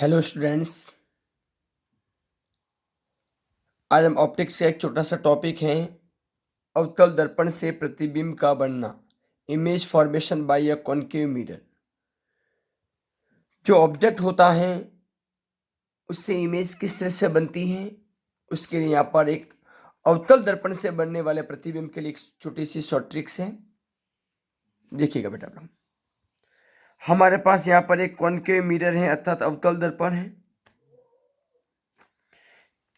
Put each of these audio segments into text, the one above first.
Hello students. आज हम optics का एक छोटा सा टॉपिक है, अवतल दर्पण से प्रतिबिंब का बनना, image formation by a concave mirror. जो ऑब्जेक्ट होता है उससे इमेज किस तरह से बनती है, उसके लिए यहाँ पर एक अवतल दर्पण से बनने वाले प्रतिबिंब के लिए एक छोटी सी शॉर्ट ट्रिक्स है। देखिएगा बेटा, हमारे पास यहाँ पर एक कॉन्केव मिरर है अर्थात अवतल दर्पण है।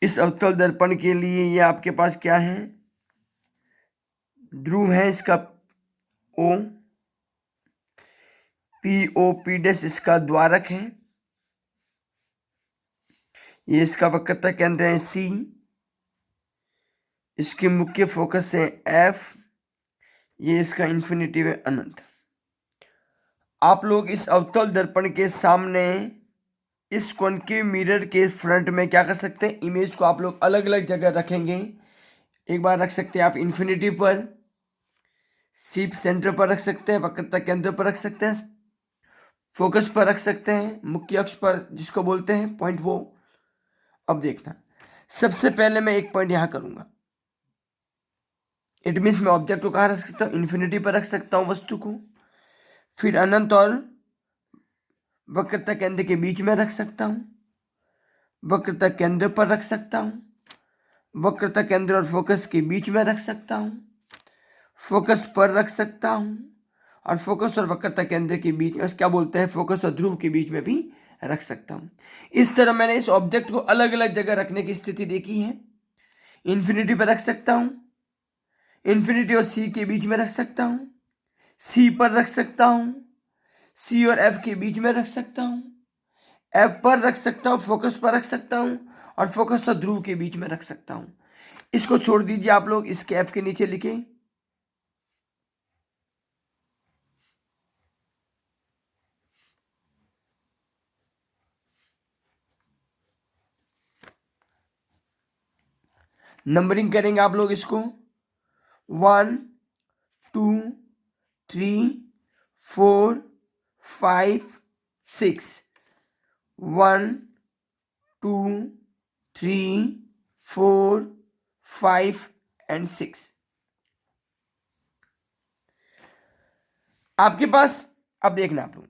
इस अवतल दर्पण के लिए ये आपके पास क्या है, ध्रुव है इसका ओ, पी डैश इसका द्वारक है, ये इसका वक्रता केंद्र है सी, इसकी मुख्य फोकस है एफ, ये इसका इंफिनिटिव है अनंत। आप लोग इस अवतल दर्पण के सामने इस कॉन्केव मिरर के फ्रंट में क्या कर सकते हैं, इमेज को आप लोग अलग अलग जगह रखेंगे। एक बार रख सकते हैं आप इंफिनिटी पर, सी सेंटर पर रख सकते हैं, वक्रता केंद्र पर रख सकते हैं, फोकस पर रख सकते हैं, मुख्य अक्ष पर जिसको बोलते हैं पॉइंट वो। अब देखना, सबसे पहले मैं एक पॉइंट यहां करूंगा। इट मीन्स मैं ऑब्जेक्ट को कहां रख सकता हूं, इन्फिनिटी पर रख सकता हूं वस्तु को, फिर अनंत और वक्रता केंद्र के बीच में रख सकता हूं, वक्रता केंद्र पर रख सकता हूं, वक्रता केंद्र और फोकस के बीच में रख सकता हूं, फोकस पर रख सकता हूं, और फोकस और वक्रता केंद्र के बीच क्या बोलते हैं, फोकस और ध्रुव के बीच में भी रख सकता हूं। इस तरह मैंने इस ऑब्जेक्ट को अलग अलग जगह रखने की स्थिति देखी है। इन्फिनिटी पर रख सकता हूं, इन्फिनिटी और सी के बीच में रख सकता हूं, सी पर रख सकता हूं, सी और एफ के बीच में रख सकता हूं, एफ पर रख सकता हूं, फोकस पर रख सकता हूं, और फोकस और ध्रुव के बीच में रख सकता हूं। इसको छोड़ दीजिए आप लोग, इसके एफ के नीचे लिखे नंबरिंग करेंगे आप लोग इसको 1 2 3 4 5 6, 1 2 3 4 5 एंड 6। आपके पास अब देखना, आप लोग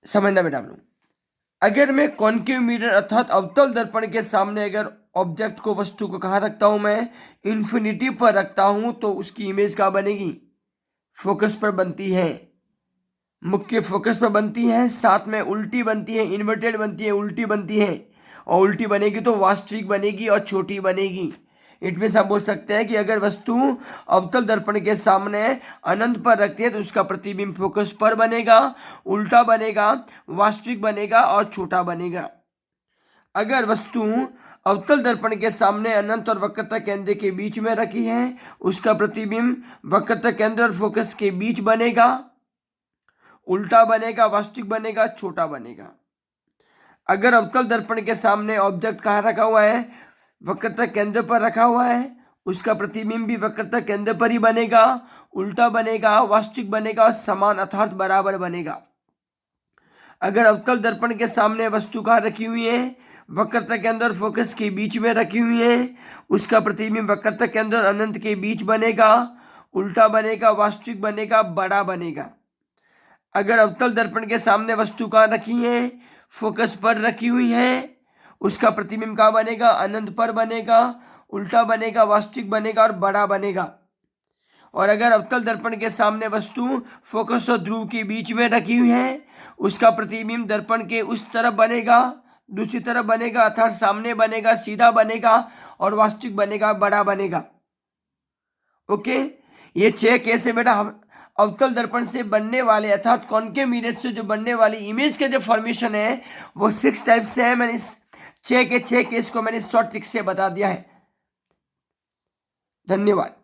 समझना बेटा, आप लोग अगर मैं कॉन्केव मिरर अर्थात अवतल दर्पण के सामने अगर ऑब्जेक्ट को, वस्तु को कहाँ रखता हूं, मैं इन्फिनिटी पर रखता हूं, तो उसकी इमेज कहाँ बनेगी, फोकस पर बनती है, मुख्य फोकस पर बनती है, साथ में उल्टी बनती है, इन्वर्टेड बनती है, उल्टी बनती है, और उल्टी बनेगी तो वास्तविक बनेगी और छोटी बनेगी। इट मीन्स आप बोल सकते हैं कि अगर वस्तु अवतल दर्पण के सामने अनंत पर रखती है तो उसका प्रतिबिंब फोकस पर बनेगा, उल्टा बनेगा, वास्तविक बनेगा और छोटा बनेगा। अगर वस्तु अवतल दर्पण के सामने अनंत और वक्रता केंद्र के बीच में रखी है, उसका प्रतिबिंब वक्रता केंद्र और फोकस के बीच बनेगा, उल्टा बनेगा, वास्तविक बनेगा, छोटा बनेगा। अगर अवतल दर्पण के सामने ऑब्जेक्ट कहाँ रखा हुआ है, वक्रता केंद्र पर रखा हुआ है, उसका प्रतिबिंब भी वक्रता केंद्र पर ही बनेगा, उल्टा बनेगा, वास्तविक बनेगा और समान अर्थात बराबर बनेगा। अगर अवतल दर्पण के सामने वस्तु कहाँ रखी हुई है, वक्रता केंद्र और फोकस के बीच में रखी हुई है, उसका प्रतिबिंब वक्रता केंद्र और अनंत के बीच बनेगा, उल्टा बनेगा, वास्तविक बनेगा, बड़ा बनेगा। अगर अवतल दर्पण के सामने वस्तु कहाँ रखी है, फोकस पर रखी हुई है, उसका प्रतिबिंब कहाँ बनेगा, अनंत पर बनेगा, उल्टा बनेगा, वास्तविक बनेगा और बड़ा बनेगा। और अगर अवतल दर्पण के सामने वस्तु फोकस और ध्रुव के बीच में रखी हुई है, उसका प्रतिबिंब दर्पण के उस तरफ बनेगा, दूसरी तरफ बनेगा, अर्थात सामने बनेगा, सीधा बनेगा और वास्तविक बनेगा, बड़ा बनेगा। ओके, ये 6 केस है बेटा अवतल दर्पण से बनने वाले अर्थात कॉन्केव मिरर से जो बनने वाली इमेज का जो फॉर्मेशन है वो 6 टाइप से है। मैंने इस 6 के 6 केस को मैंने शॉर्ट ट्रिक से बता दिया है। धन्यवाद।